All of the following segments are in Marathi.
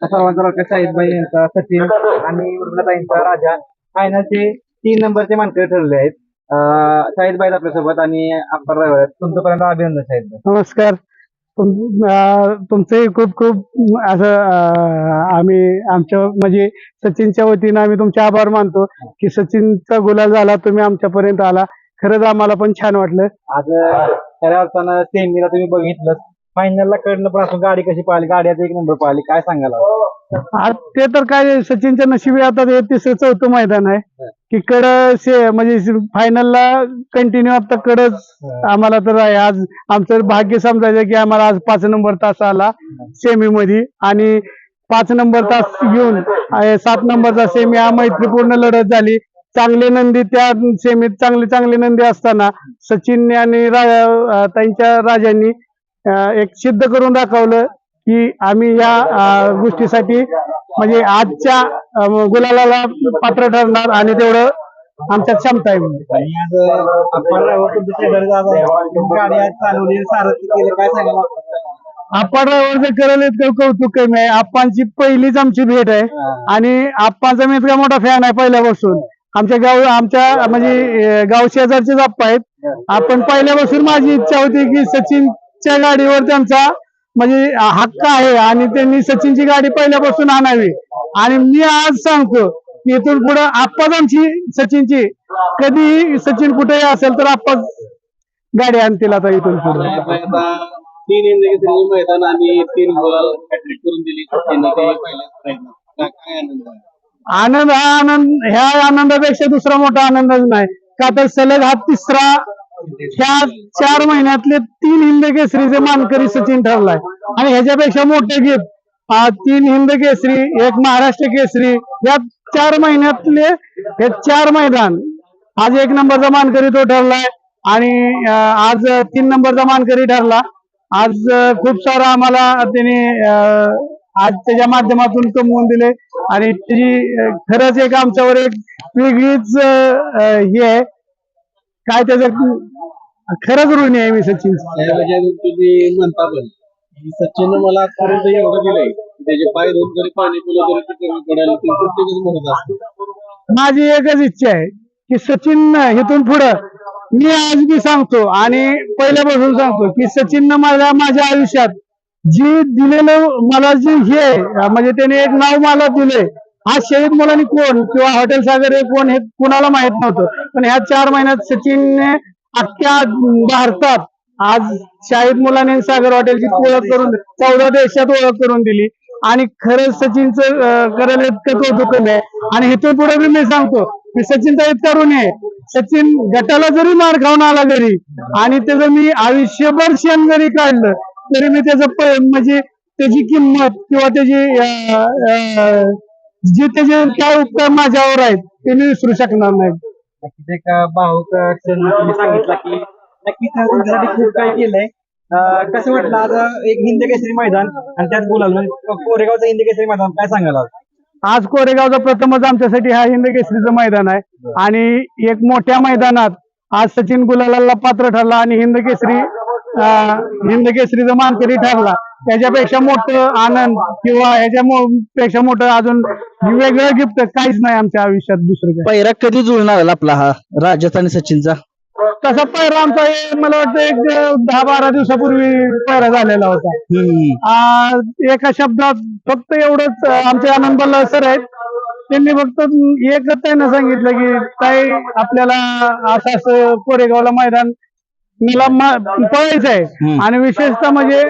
सर्वांचा लाडका शाहिदभाई यांचा सचिन आणि उर्मिलाताईंचा राजा फायनलचे 3 नंबरचे मानकरी ठरले आहेत. शाहिदभाई आपल्यासोबत आणि अप्पर ड्रायव्हर आहेत. तुमच्यापर्यंत अभिनंदन शाहिदभाई. नमस्कार. तुमचंही खूप खूप असं आम्ही आमच्या म्हणजे सचिनच्या वतीनं आम्ही तुमचे आभार मानतो की सचिनचा गुलाल झाला, तुम्ही आमच्यापर्यंत आला. खरंच आम्हाला पण छान वाटलं. आज खऱ्या अर्थानं सेमीला तुम्ही बघितलं, फायनलला कडनं पण असून गाडी कशी पाहिली, गाड्याचा 1 नंबर पाहिली, काय सांगाल? आज ते तर काय सचिनच्या नशिबी आता हे 3रं-4थं मैदान आहे की म्हणजे फायनलला कंटिन्यू आता कडच आम्हाला तर आहे. आज आमचं भाग्य समजायचं की आम्हाला आज 5 नंबर तास आला सेमी मध्ये आणि 5 नंबर तास घेऊन 7 नंबरचा सेमी हा मैत्रीपूर्ण लढत झाली. चांगले नंदी त्या सेमीत चांगले नंदी असताना सचिनने आणि त्यांच्या राजांनी एक सिद्ध करून दाखवलं की आम्ही या गोष्टीसाठी म्हणजे आजच्या गुलालाला पात्र ठरणार आणि तेवढं आमच्यात क्षमता आहे. आप्पा ड्रायव्हरचं करेल इतकं कौतुक कमी आहे. आप्पांची पहिलीच आमची भेट आहे आणि आप्पांचा मी इतका मोठा फॅन आहे पहिल्यापासून. आमच्या म्हणजे गाव शेजारचेच आप्पा आहेत. आपण पहिल्यापासून माझी इच्छा होती की सचिनच्या गाडीवर त्यांचा म्हणजे हक्क आहे आणि त्यांनी सचिनची गाडी पहिल्यापासून आणावी. आणि मी आज सांगतो की इथून पुढे आप्पाच आमची सचिनची, कधी सचिन कुठेही असेल तर आप्पा गाडी आणतील आता इथून पुढे. 3 इंडिकेटरी मैदान आणि 3 गोल हॅट्रिक करून दिली सचिनने, ते पहिल्याच काय आनंद आहे? आनंद ह्या आनंदापेक्षा दुसरा मोठा आनंदच नाही का, तर सलग हा 3रा ह्या 4 महिन्यातले 3 हिंद केसरीचे मानकरी सचिन ठरलाय. आणि ह्याच्यापेक्षा मोठे गिफ्ट 3 हिंद केसरी, 1 महाराष्ट्र केसरी, या 4 महिन्यातले हे 4 मैदान. आज 1 नंबरचा मानकरी तो ठरलाय आणि आज 3 नंबरचा मानकरी ठरला. आज खूप सारा आम्हाला त्याने आज त्याच्या माध्यमातून कमवून दिले आणि त्याची खरंच एक आमच्यावर एक वेगळीच हे आहे काय, त्याचं खरंच ऋणी आहे मी सचिन. तुम्ही म्हणता पण सचिन मला आजपर्यंत एवढं दिलंय, त्याचे पाय धुवून जरी पाणी पिलं तरी ते कमी पडायला प्रत्येकच म्हणत असतो. माझी एकच इच्छा आहे की सचिन इथून पुढं, मी आज बी सांगतो आणि पहिल्यापासून सांगतो की सचिननं माझ्या आयुष्यात जी दिलेलं मला जे हे म्हणजे त्याने एक नाव मला दिले. हा शहीद मुलांनी कोण किंवा हॉटेल सागर हे कोण हे कुणाला माहित नव्हतं, पण ह्या 4 महिन्यात सचिनने अख्ख्या भारतात आज शाहिद मुलांनी सागर हॉटेलची ओळख करून 14 देशात ओळख करून दिली. आणि खरंच सचिनचं करेल इतकं कौतुक आहे. आणि इथून पुढे मी सांगतो की सचिनचा इतका ऋणी आहे. सचिन गटाला जरी मार खाऊन आला घरी आणि त्याचं मी आयुष्यभर शेण जरी काढलं तरी मी त्याचं म्हणजे त्याची किंमत किंवा त्याची जे त्याचे काय उपकार माझ्यावर आहेत ते मी विसरू शकणार नाही. नक्कीच एक भाऊक क्षण तुम्ही सांगितला की नक्कीच तुमच्यासाठी खूप काही केलंय. कसं वाटलं आज एक हिंद केसरी मैदान आणि त्यात बोलाल कोरेगावचं हिंद केसरी मैदान, काय सांगाल? आज कोरेगावचा प्रथमच आमच्यासाठी हा हिंद केसरीचं मैदान आहे आणि एक मोठ्या मैदानात आज सचिन गुलालाला पात्र ठरला आणि हिंद केसरीचा मानकरी ठरला. त्याच्यापेक्षा मोठं आनंद किंवा ह्याच्यापेक्षा मोठं अजून वेगळं गिफ्ट काहीच नाही आमच्या आयुष्यात दुसरं. पैरा कधी जुळणार आपला हा राजत आणि सचिनचा? तसा पैरा आमचा मला वाटतं एक 10-12 दिवसापूर्वी पैरा झालेला होता. एका शब्दात फक्त एवढंच आमचे आनंद बल्ला सर आहेत, त्यांनी फक्त एकच त्यांना सांगितलं की काय आपल्याला असं कोरेगावला मैदान मला पळायचं आहे. आणि विशेषतः म्हणजे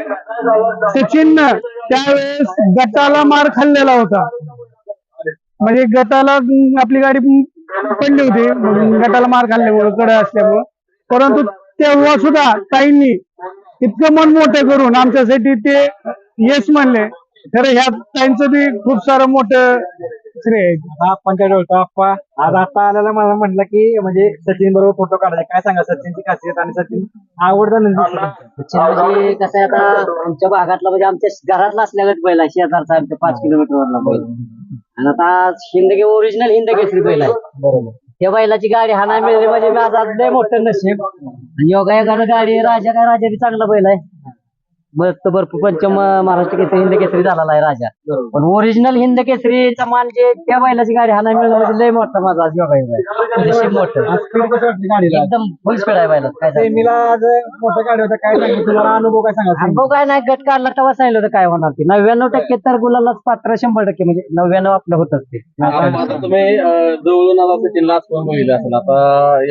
सचिननं त्यावेळेस गटाला मार खाल्लेला होता. म्हणजे गटाला आपली गाडी पडली होती, गटाला मार खाल्ल्यामुळे कडे असल्यामुळं. परंतु तेव्हा सुद्धा ताईंनी इतकं मन मोठं करून आमच्यासाठी ते यश म्हणले. खरं ह्या ताईंचं बी खूप सारं मोठं श्रेय आहे. आप्पांच्या डोळचा आप्पा आज आता आल्याला मला म्हटलं की म्हणजे सचिन बरोबर फोटो काढायचे, काय सांगा सचिनची खासियत आणि सचिन आवडता नंदी? सचिन म्हणजे कसं आहे, आता आमच्या भागातला म्हणजे आमच्या घरातला असल्यागत बैल आहे, शेजारचा आमच्या 5 किलोमीटरवरला बैल. आणि आता हिंदके ओरिजिनल हिंद केसरी बैल आहे. बरोबर. त्या बैलाची गाडी हा नाही मिळाली म्हणजे माझं लय मोठं नशीब. योगायोगानं गाडी राजा बी चांगला बैल आहे. मस्त भरपूर पंचम महाराष्ट्र केसरी हिंद केसरी झालेला आहे राजा. पण ओरिजिनल हिंद केसरीचा मान जे त्या बैलाची गाडी हा नाही मिळणं म्हणजे लय मोठा माझा आज योगायोग आहे. नशीब मोठं. आज स्पीड कसं वाटली गाडीला? एकदम फुल स्पीड आहे बैला. काय सांगू? सेमीला आज मोठ्या गाडी होत्या, काय सांगितलं तुम्हाला अनुभव, काय सांगा? अनुभव काय नाही, गट काढला तेव्हा सांगितलं होतं काय होणार ते. 99% तर गुलालाच पात्र, 100% म्हणजे 99 आपलं होतच ते. आता तुम्ही जवळून आता सचिनला आज पण बघितलं असेल. आता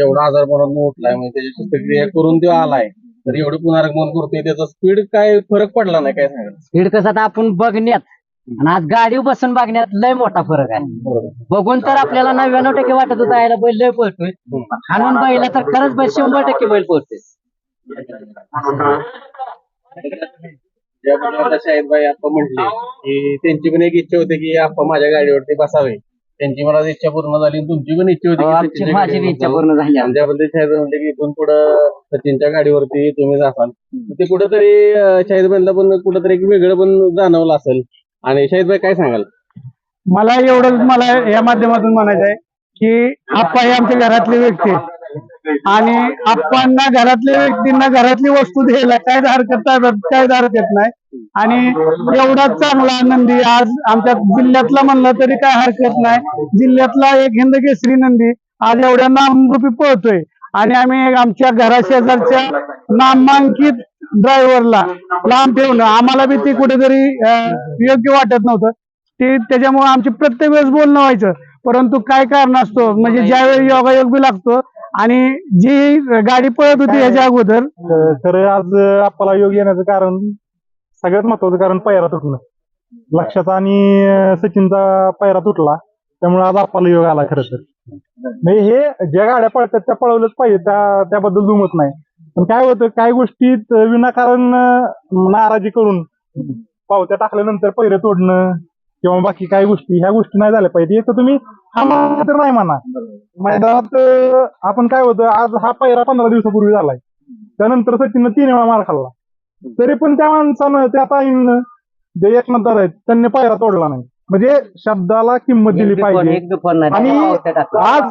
एवढा आजार म्हणून उठलाय म्हणजे त्याची शस्त्रक्रिया करून तो आलाय, तर एवढं पुनरागमन करतोय, त्याचा स्पीड काय फरक पडला नाही, काय सांगाल? स्पीड कसं आता आपण बघण्यात आणि आज गाडी बसून बघण्यात लय मोठा फरक आहे. बघून तर आपल्याला 99% वाटत होता याला बैल लय पळतोय, हाणून बैला तर खरंच बैल 100% बैल पळतोय. ज्याबद्दल आता शाहिदभाई आपण म्हटले की त्यांची पण एक इच्छा होती की आपण माझ्या गाडीवरती बसावे. त्यांची मला इच्छा पूर्ण झाली आणि तुमची पण इच्छा होती की आमची सचिनच्या माझी गाडीवर इच्छा बसावं. पूर्ण झाली. आणि त्याबद्दल शाहिद म्हणले की इथून पुढं सचिनच्या गाडीवरती तुम्ही जासाल. ते कुठंतरी शाहिदभाईला पण कुठंतरी एक वेगळं पण जाणवलं असेल. आणि शाहिदभाई काय सांगाल? मला एवढंच मला या माध्यमातून म्हणायचं आहे की आप्पा हे आमच्या घरातली व्यक्ती आहेत. आणि आप्पांना घरातल्या व्यक्तींना घरातली वस्तू द्यायला काय हरकत नाही. आणि एवढा चांगला नंदी आज आमच्या जिल्ह्यातला म्हणलं तरी काय हरकत नाही. जिल्ह्यातला एक हिंद केसरी नंदी आज एवढ्या नामरूपी पळतोय. आणि आम्ही आमच्या घराशेजारच्या नामांकित ड्रायव्हरला लांब ठेवणं आम्हाला बी ते कुठेतरी योग्य वाटत नव्हतं. ते त्याच्यामुळे आमची प्रत्येक वेळेस बोलणं व्हायचं. परंतु काय कारण असतो म्हणजे ज्यावेळी योगायोग बी लागतो आणि जी गाडी पळत होती ह्याच्या अगोदर. तर आज आपल्याला योग येण्याचं कारण सगळ्यात महत्वाचं कारण पायरा तुटणं लक्षात. आणि सचिनचा पायरा तुटला त्यामुळे आज आपल्याला योग आला. खरं तर म्हणजे हे ज्या गाड्या पळतात त्या पळवल्याच पाहिजे, त्याबद्दल दुमत नाही. पण काय होतं काही गोष्टीत विनाकारण नाराजी करून पावत्या टाकल्यानंतर पैरे तोडणं किंवा बाकी काही गोष्टी ह्या गोष्टी नाही झाल्या पाहिजे. तर तुम्ही हा म्हणा तर नाही म्हणा. मैदानात आपण काय होतं आज हा पायरा 15 दिवसापूर्वी झालाय, त्यानंतर सचिननं 3 वेळा मार खाल्ला, तरी पण त्या माणसानं त्या ताईनं जे एकनाथ दादा आहेत त्यांनी पायरा तोडला नाही. म्हणजे शब्दाला किंमत दिली पाहिजे. आणि आज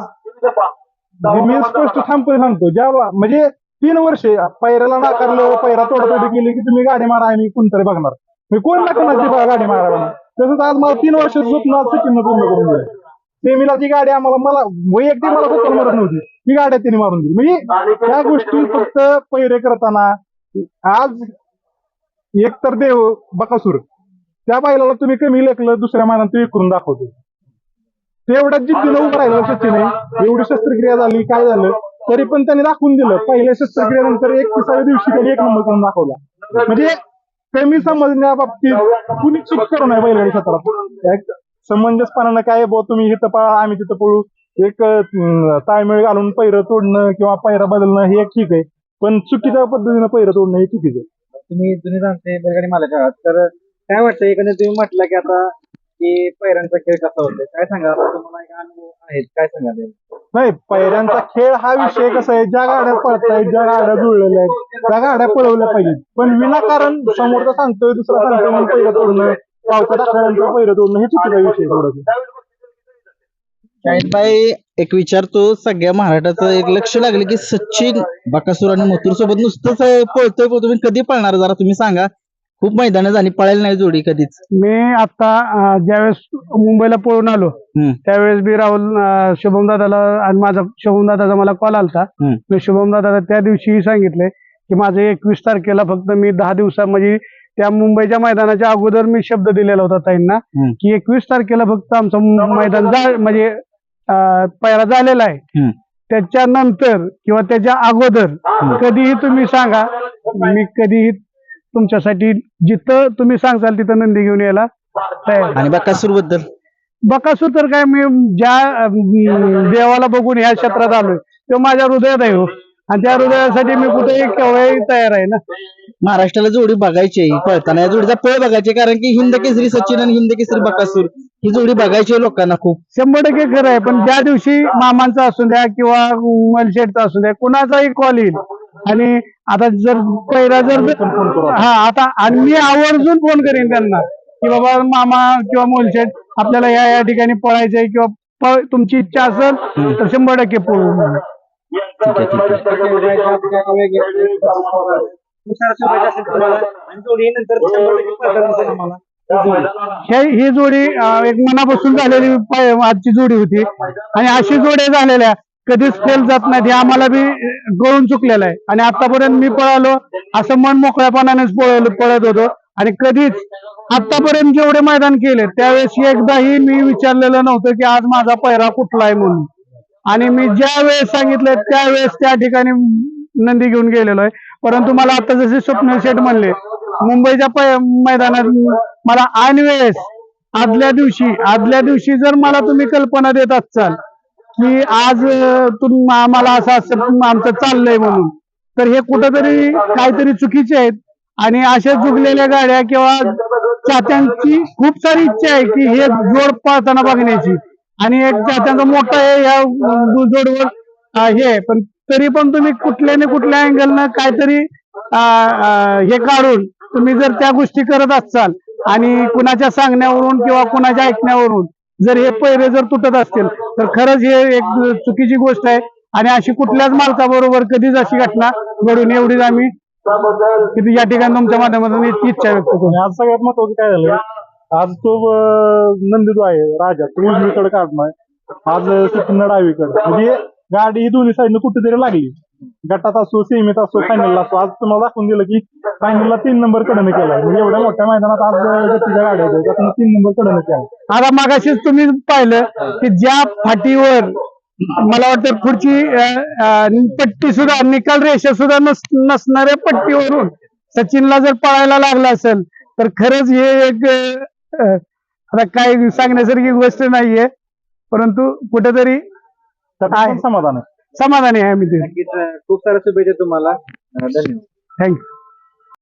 मी स्पष्ट ठामपणे सांगतो ज्या म्हणजे 3 वर्षे पायऱ्याला नाकारलं, पायरा तोडातोडी केली की तुम्ही गाडी मारा आणि कोणतरी बघणार, मी कोण नाकारणार गाडी मारा. तसंच आज मला 3 वर्षाचं स्वप्न आज सचिननं पूर्ण करून दिलं. सेमीला जी गाडी मला वैयक्तिक मला स्वतः मारत नव्हती, ती गाड्या त्यांनी मारून दिली. म्हणजे त्या गोष्टी फक्त पैरे करताना आज एकतर देव बकासूर त्या बैलाला तुम्ही कमी लेखलं, दुसऱ्या मैदानात तुम्ही करून दाखवतो. तेवढ्याच जिद्दीनं उभं राहिलं सचिन. एवढी शस्त्रक्रिया झाली काय झालं तरी पण त्यांनी दाखवून दिलं. पहिल्या शस्त्रक्रियेनंतर 31व्या दिवशी त्यांनी 1 नंबर करून दाखवला. म्हणजे कमी समजण्या बाबतीत कुणी चूक करू नये बैलगाडी क्षेत्रात. समंजसपणानं काय बुवा तुम्ही इथं पळा आम्ही तिथं पळू, एक ताळमेळ घालून पैरं तोडणं किंवा पैरा बदलणं हे ठीक आहे, पण चुकीच्या पद्धतीनं पैरं तोडणं हे चुकीचं आहे. तुम्ही जुने जाणते बैलगाडी मालक आहात, तर काय वाटतं एकंदरीत तुम्ही म्हटलं की आता की पैऱ्यांचा खेळ कसा होतो, काय सांगा तुम्हाला एक अनुभव आहेत, काय सांगाल? नाही, पैऱ्यांचा खेळ हा विषय कसा आहे, ज्या गाड्या पळतायत ज्या गाड्या जुळलेल्या आहेत त्या गाड्या पळवल्या पाहिजेत. पण विनाकारण समोरचा सांगतोय दुसरा सांगतोय म्हणून पैरं तोडणं, पावसा टाकल्यानंतर पैरं तोडणं हे चुकीचा विषय थोडं. शाहिदभाई एक विचारतो, सगळ्या महाराष्ट्राचं एक लक्ष लागले की सचिन बकासूर आणि मथुर सोबत नुसतंच पळतोय, तुम्ही कधी पळणार जरा तुम्ही सांगा. खूप मैदानं झाली, पळायला नाही जोडी कधीच. मी आता ज्यावेळेस मुंबईला पळून आलो त्यावेळेस बी राहुल शुभम दादाला आणि माझा शुभम दादाचा मला कॉल आलता. मी शुभम दादाला त्या दिवशी सांगितले की माझं 21 तारखेला फक्त मी 10 दिवसा म्हणजे त्या मुंबईच्या मैदानाच्या अगोदर मी शब्द दिलेला होता ताईंना की 21 तारखेला फक्त आमचं मैदान म्हणजे पैरा झालेला आहे. त्याच्यानंतर किंवा त्याच्या अगोदर कधीही तुम्ही सांगा, मी कधीही तुमच्यासाठी जिथं तुम्ही सांगताल तिथं नंदी घेऊन यायला तयार. आणि बकासूर बद्दल? बकासूर तर काय मी ज्या देवाला बघून ह्या क्षेत्रात आलोय तो माझ्या हृदयात आहे हो, आणि त्या हृदयासाठी मी कुठेही केव्हाही तयार आहे ना. महाराष्ट्राला जोडी बघायची आहे पळताना, या जोडीचा पळ बघायचे, कारण की हिंद केसरी सचिन आणि हिंद केसरी बकासूर ही जोडी बघायची आहे लोकांना खूप. 100% खरं आहे. पण ज्या दिवशी मामांचा असू द्या किंवा मलशेटचा असू द्या कुणाचाही कॉल येईल आणि आता जर पहिला जर आता आणि मी आवर्जून फोन करेन त्यांना की बाबा मामा किंवा मोलशेट आपल्याला या ठिकाणी पळायचंय किंवा तुमची इच्छा असेल तर 100% पळू. ठीक आहे. खूप साऱ्या शुभेच्छा असेल तुम्हाला आणि जोडी नंतर 100% पळताना दिसेल आम्हाला ही जोडी. ही जोडी एक मनापासून झालेली आजची जोडी होती आणि अशी जोड्या झालेल्या कधीच फेल जात नाहीत हे आम्हाला बी कळून चुकलेलं आहे. आणि आतापर्यंत मी पळालो असं मन मोकळ्यापणानेच पळत होतो आणि कधीच आतापर्यंत जेवढे मैदान केले त्यावेळेस एकदाही मी विचारलेलं नव्हतं की आज माझा पैरा कुठला आहे म्हणून. आणि मी ज्या वेळेस सांगितलं त्यावेळेस त्या ठिकाणी नंदी घेऊन गेलेलो आहे. परंतु मला आता जसे स्वप्नील शेठ म्हणले मुंबईच्या मैदानात मला ऐन वेळेस आदल्या दिवशी जर मला तुम्ही कल्पना देत असाल की आज आम्हाला असं आमचं चाललंय म्हणून तर हे कुठंतरी काहीतरी चुकीचे आहेत. आणि अशा झुकलेल्या गाड्या किंवा चाहत्यांची खूप सारी इच्छा आहे की हे जोड पळताना बघण्याची आणि एक चाहत्यांचा मोठा आहे या जोडवर हे पण तरी पण तुम्ही कुठल्या ना कुठल्या अँगलनं काहीतरी हे काढून तुम्ही जर त्या गोष्टी करत असाल आणि कुणाच्या सांगण्यावरून किंवा कुणाच्या ऐकण्यावरून जर हे पैरे जर तुटत असतील तर खरंच हे एक चुकीची गोष्ट आहे. आणि अशी कुठल्याच मालकाबरोबर कधीच अशी घटना घडून एवढीच आम्ही या ठिकाणी तुमच्या माध्यमातून इतकी इच्छा व्यक्त करू. आज सगळ्यात महत्वाचं काय झालं, आज तो नंदी जो आहे राजा तो उजवीकडे काढणार, आज सचिन डावीकडे, म्हणजे गाडी ही दोन्ही साईडनं कुठेतरी लागली. गटात असो, सेमीत असो, फायनलला असो. आज तुम्हाला दाखवून दिलं की फायनलला 3 नंबर कडनं केलाय. म्हणजे एवढ्या मोठ्या मैदानात आज गतीच्या गाड्या होत्या त्यातनं 3 नंबर कडनं केला. आता मागाशीच तुम्ही पाहिलं की ज्या फाटीवर मला वाटतं पुढची पट्टी सुद्धा निकाल रेषा सुद्धा नसणाऱ्या पट्टीवरून सचिनला जर पळायला लागला असेल तर खरंच हे एक आता काय सांगण्यासारखी गोष्ट नाहीये. परंतु कुठेतरी त्यात समाधान आहे. समाधानी आहे आम्ही ते. नक्कीच खूप साऱ्या शुभेच्छा तुम्हाला. धन्यवाद. थँक्यू.